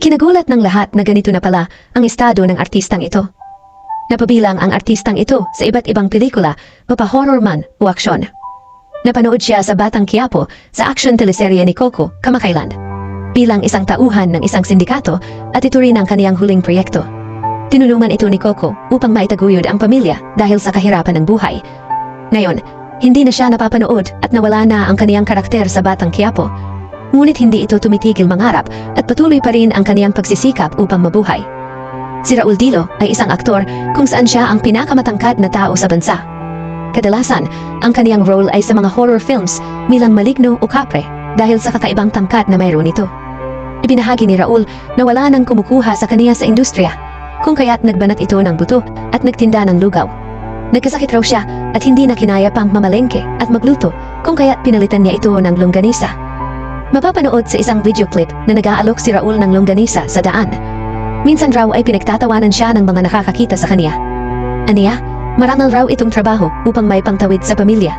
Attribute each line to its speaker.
Speaker 1: Kinagulat ng lahat na ganito na pala ang estado ng artistang ito. Napabilang ang artistang ito sa iba't ibang pelikula, mapa-horror man o aksyon. Napanood siya sa Batang Quiapo sa action teleserye ni Coco kamakailan. Bilang isang tauhan ng isang sindikato at ito rin ang kaniyang huling proyekto. Tinulungan ito ni Coco upang maitaguyod ang pamilya dahil sa kahirapan ng buhay. Ngayon, hindi na siya napapanood at nawala na ang kaniyang karakter sa Batang Quiapo. Ngunit hindi ito tumitigil mangarap at patuloy pa rin ang kaniyang pagsisikap upang mabuhay. Si Raul Dilo ay isang aktor kung saan siya ang pinakamatangkad na tao sa bansa. Kadalasan, ang kaniyang role ay sa mga horror films bilang maligno o kapre dahil sa kakaibang tangkad na mayroon ito. Ibinahagi ni Raul na wala nang kumukuha sa kaniya sa industriya, kung kaya't nagbanat ito ng buto at nagtinda ng lugaw. Nagkasakit raw siya at hindi na kinaya pang mamalengke at magluto, kung kaya't pinalitan niya ito ng longganisa. Mapapanood sa isang video clip na nag-aalok si Raul ng longganisa sa daan. Minsan raw ay pinagtatawanan siya ng mga nakakakita sa kaniya. Aniya, marangal raw itong trabaho upang may pangtawid sa pamilya.